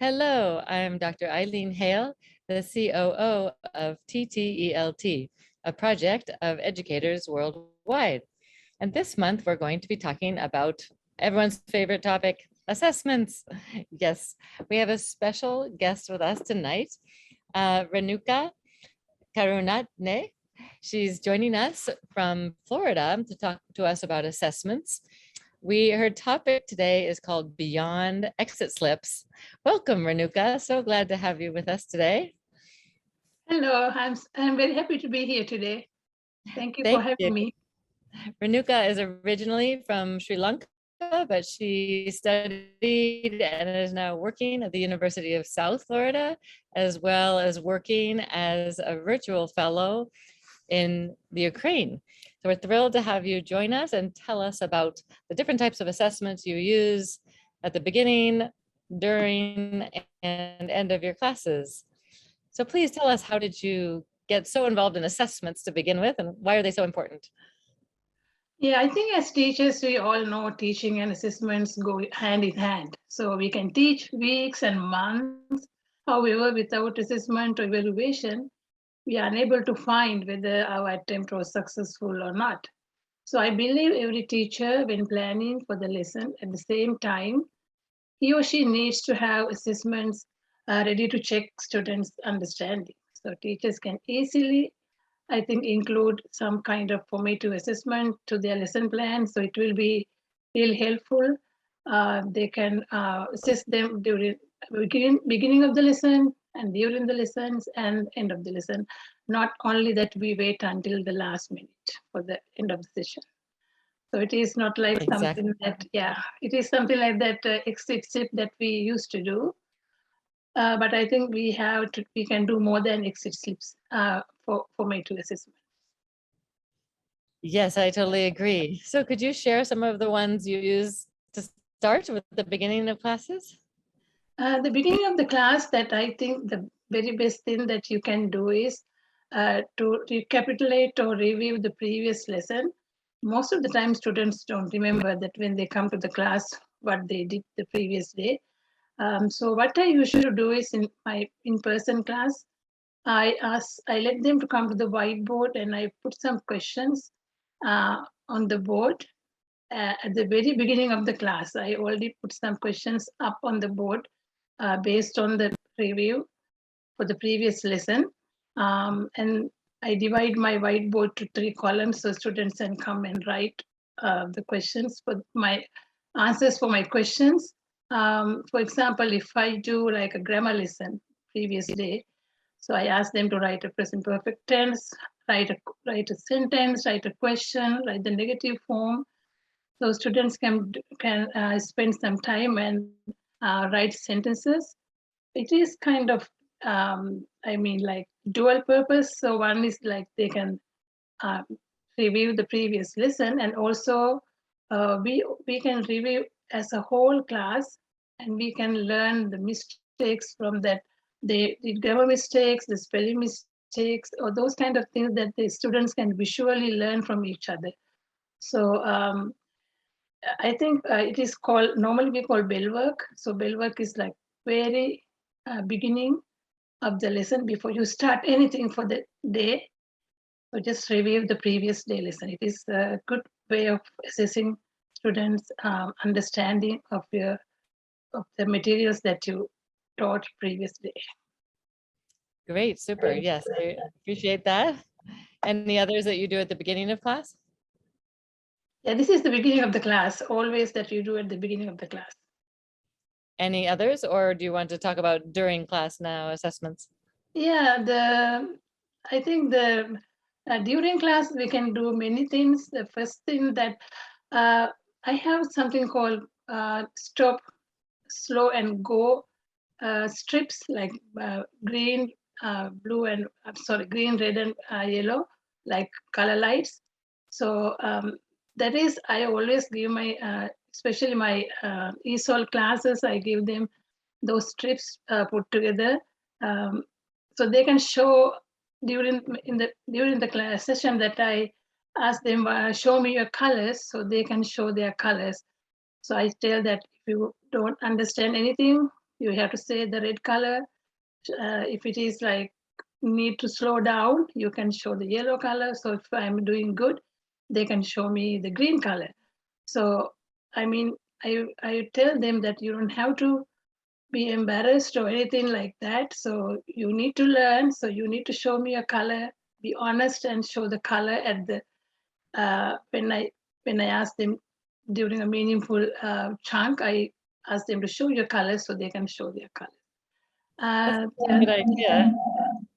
Hello, I'm Dr. Eileen Hale, the COO of TTELT, a project of educators worldwide. And this month, we're going to be talking about everyone's favorite topic, assessments. Yes, we have a special guest with us tonight, Renuka Karunaratne. She's joining us from Florida to talk to us about assessments. Her topic today is called Beyond Exit Slips. Welcome, Renuka. So glad to have you with us today. Hello, I'm very happy to be here today. Thank you for Thank you. having me. Renuka is originally from Sri Lanka, but she studied and is now working at the University of South Florida, as well as working as a virtual fellow in the Ukraine. So we're thrilled to have you join us and tell us about the different types of assessments you use at the beginning, during, and end of your classes. So please tell us, how did you get so involved in assessments to begin with, and why are they so important? Yeah, I think as teachers, we all know teaching and assessments go hand in hand. So we can teach weeks and months. However, without assessment or evaluation, we are unable to find whether our attempt was successful or not. So I believe every teacher, when planning for the lesson, at the same time, he or she needs to have assessments ready to check students' understanding. So teachers can easily, I think, include some kind of formative assessment to their lesson plan. So it will be real helpful. They can assess them during beginning of the lesson and during the lessons and end of the lesson. Not only that we wait until the last minute for the end of the session. So it is not like Exactly. something that, yeah, it is something like that exit slip that we used to do. But I think we can do more than exit slips for formative assessment. Yes, I totally agree. So could you share some of the ones you use to start with the beginning of classes? The beginning of the class, that I think the very best thing that you can do is to recapitulate or review the previous lesson. Most of the time, students don't remember that when they come to the class what they did the previous day. So what I usually do is in my in-person class, I let them to come to the whiteboard and I put some questions on the board. At the very beginning of the class, I already put some questions up on the board based on the review for the previous lesson. And I divide my whiteboard to 3 columns so students can come and write the questions for my answers for my questions. For example, if I do like a grammar lesson previous day, so I ask them to write a present perfect tense, write a sentence, write a question, write the negative form. So students can spend some time and write sentences. It is kind of I mean, like dual purpose. So one is like they can uh, review the previous lesson, and also we can review as a whole class, and we can learn the mistakes from that. They did grammar mistakes, the spelling mistakes, or those kind of things that the students can visually learn from each other. So I think it is called, normally we call Bellwork. So Bellwork is like very beginning of the lesson before you start anything for the day. So just review the previous day lesson. It is a good way of assessing students' understanding of the materials that you taught previous day. Great, super. Yes, I appreciate that. Any others that you do at the beginning of class? Yeah, this is the beginning of the class, always that you do at the beginning of the class. Any others, or do you want to talk about during class now assessments? Yeah, I think the during class we can do many things. The first thing that uh, I have something called stop, slow, and go strips, like green, blue, and I'm sorry, green, red, and yellow, like color lights. So that is, I always give my, especially my ESOL classes, I give them those strips put together, um, so they can show during the class session that I ask them, show me your colors, so they can show their colors. So I tell that if you don't understand anything, you have to say the red color. If it is like need to slow down, you can show the yellow color. So if I'm doing good, they can show me the green color. So I mean, I tell them that you don't have to be embarrassed or anything like that. So you need to learn. So you need to show me a color. Be honest and show the color at the when I ask them during a meaningful chunk. I ask them to show your colors so they can show their colors. That's a good idea.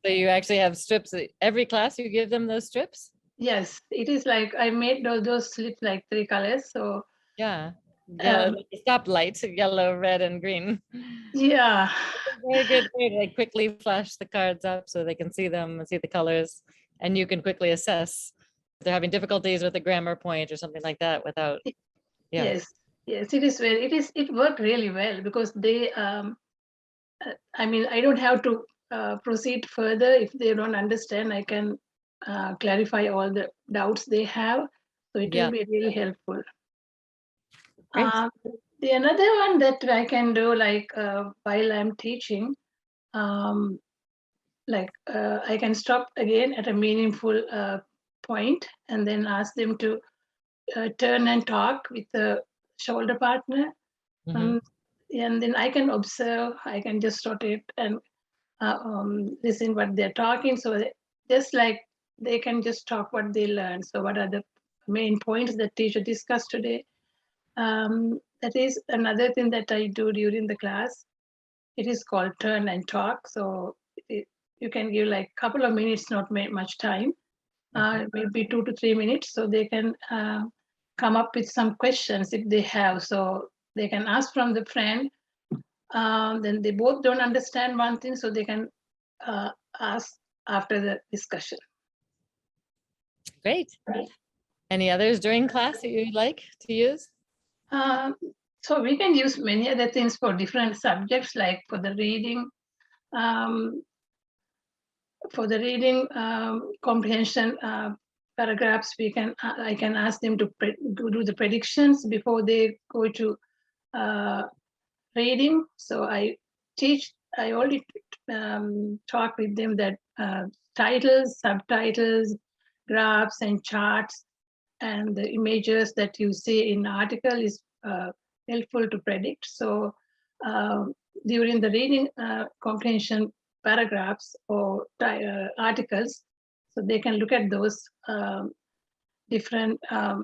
So you actually have strips. Every class you give them those strips? Yes, it is like I made those slips like 3 colors. So Yeah. Yeah, like a stoplight, yellow, red, and green. yeah, Very good way to like quickly flash the cards up so they can see them and see the colors, and you can quickly assess if they're having difficulties with a grammar point or something like that without, yeah. yes, yes, it is very, it worked really well because they, I mean, I don't have to proceed further. If they don't understand, I can clarify all the doubts they have. So it will Yeah, be really helpful. great. Uh, the another one that I can do, like while I'm teaching, um, like I can stop again at a meaningful point and then ask them to turn and talk with the shoulder partner. Mhm. Um, and then I can observe, I can just rotate and listen what they're talking. So just like they can just talk what they learn. So what are the main points that teacher discussed today? That is another thing that I do during the class. It is called turn and talk. So you can give like a couple of minutes, not much time, Okay. maybe 2 to 3 minutes, so they can come up with some questions if they have. So they can ask from the friend. Then they both don't understand one thing, so they can uh, ask after the discussion. Great. Any others during class that you'd like to use? Um, so we can use many other things for different subjects, like um, for the reading comprehension paragraphs. I can ask them to do the predictions before they go to uh, reading. So I already talk with them that titles, subtitles, graphs, and charts, and the images that you see in the article is helpful to predict. So during the reading comprehension paragraphs or articles, so they can look at those different uh,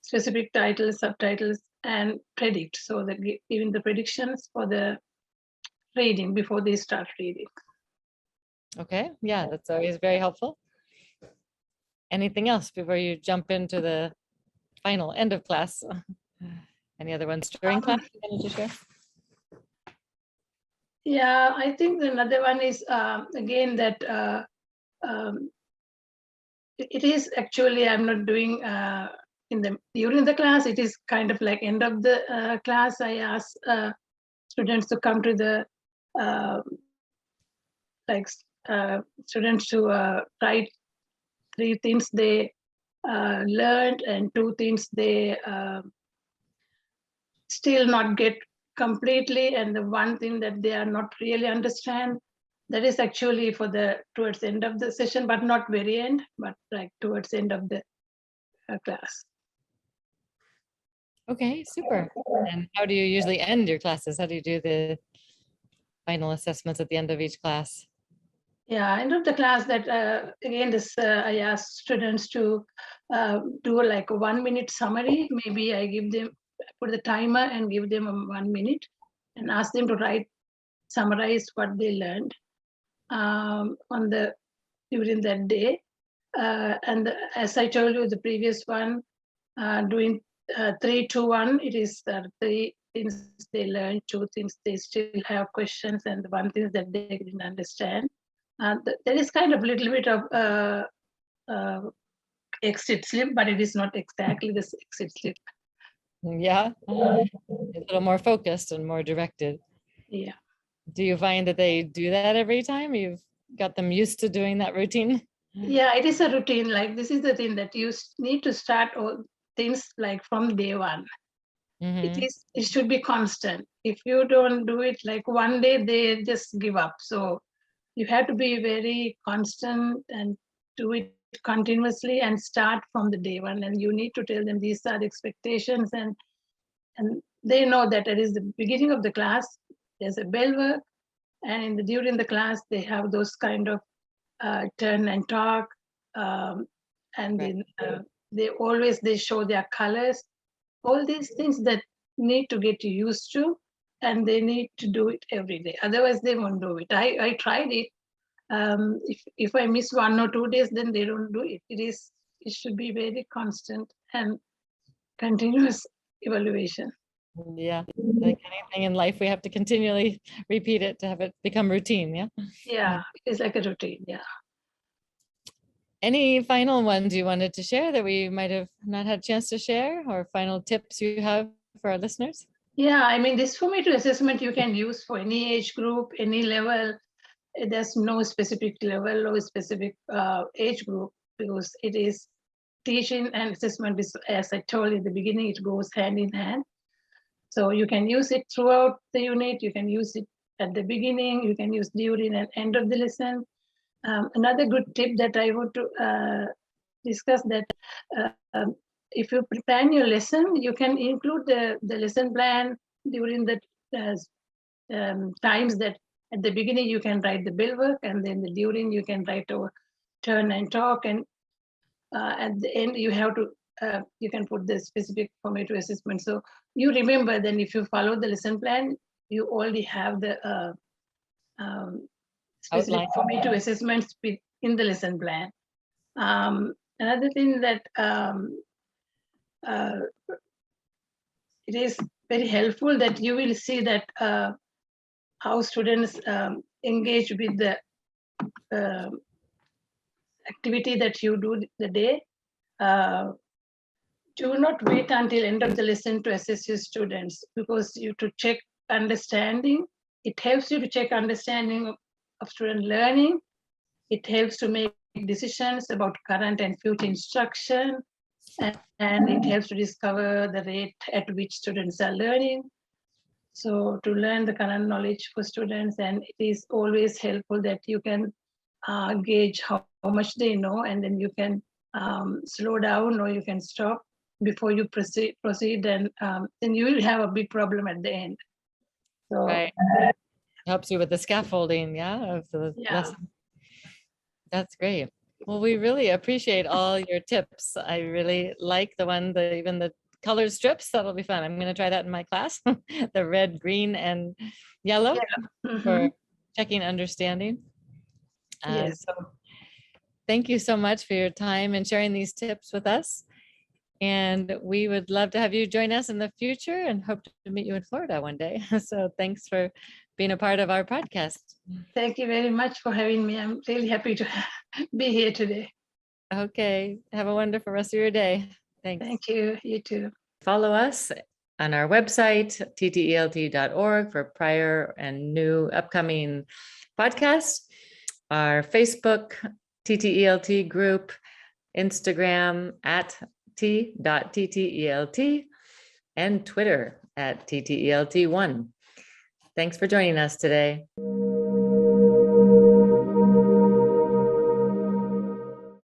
specific titles, subtitles, and predict. So that giving the predictions for the reading before they start reading. Okay, yeah, that's always very helpful. Anything else before you jump into the final end of class? Any other ones during class you wanted to share? Yeah, I think another one is again that um, it is actually I'm not doing in the during the class. It is kind of like end of the class. I ask students to come to the uh, like students to write 3 things they learned and 2 things they still not get completely, and the one thing that they are not really understand. That is actually for the towards the end of the session, but not very end, but like towards the end of the class. Okay, super. And how do you usually end your classes? How do you do the final assessments at the end of each class? Yeah, end of the class that again this I ask students to do like a 1-minute summary. Maybe I give them put the timer and give them a 1 minute and ask them to write summarize what they learned on the during that day. And as I told you, the previous one, doing 3, 2, 1, it is 3 things they learned, 2 things they still have questions, and the 1 thing that they didn't understand. There is kind of a little bit of uh, exit slip, but it is not exactly this exit slip. Yeah, a little more focused and more directed. Yeah. Do you find that they do that every time? You've got them used to doing that routine? Yeah, it is a routine. Like this is the thing that you need to start all things like from day one. It should be constant. If you don't do it, like one day, they just give up. So you have to be very constant and do it continuously and start from the day one. And you need to tell them these are the expectations, and they know that it is the beginning of the class. There's a Bellwork, and during the class they have those kind of turn and talk, and Right. then they show their colors, all these things that need to get used to, and they need to do it every day, otherwise they won't do it. I tried it. If I miss 1 or 2 days, then they don't do it. It should be very constant and continuous evaluation. Yeah. Like anything in life, we have to continually repeat it to have it become routine. Yeah. Yeah, it's like a routine. Yeah. Any final ones you wanted to share that we might have not had a chance to share, or final tips you have for our listeners? Yeah, I mean, this formative assessment you can use for any age group, any level. There's no specific level or specific age group, because it is teaching and assessment is, as I told in the beginning, it goes hand in hand. So you can use it throughout the unit. You can use it at the beginning. You can use during and end of the lesson. Another good tip that I want to discuss, that if you plan your lesson, you can include the lesson plan during the times that at the beginning you can write the Bellwork, and then during you can write a turn and talk, and at the end you have to you can put the specific formative assessment. So you remember, then if you follow the lesson plan, you already have the specific Outline. formative assessments in the lesson plan. Another thing that uh, it is very helpful, that you will see that how students engage with the uh, activity that you do the day. Do not wait until end of the lesson to assess your students, because you to check understanding. It helps you to check understanding of student learning. It helps to make decisions about current and future instruction, and it helps to discover the rate at which students are learning. So to learn the current knowledge for students, and it is always helpful that you can gauge how much they know, and then you can slow down or you can stop before you proceed, and then you will have a big problem at the end. So Right. Helps you with the scaffolding, yeah, of the yeah, lesson. That's great. Well, we really appreciate all your tips. I really like the one, even the colored strips. That'll be fun. I'm going to try that in my class. The red, green, and yellow yeah. for checking understanding. Yes. So thank you so much for your time and sharing these tips with us. And we would love to have you join us in the future and hope to meet you in Florida one day. So thanks for being a part of our podcast. Thank you very much for having me. I'm really happy to be here today. Okay. Have a wonderful rest of your day. Thanks. Thank you. You too. Follow us on our website, ttelt.org, for prior and new upcoming podcasts, our Facebook TTELT group, Instagram at t.ttelt, and Twitter at TTELT1. Thanks for joining us today.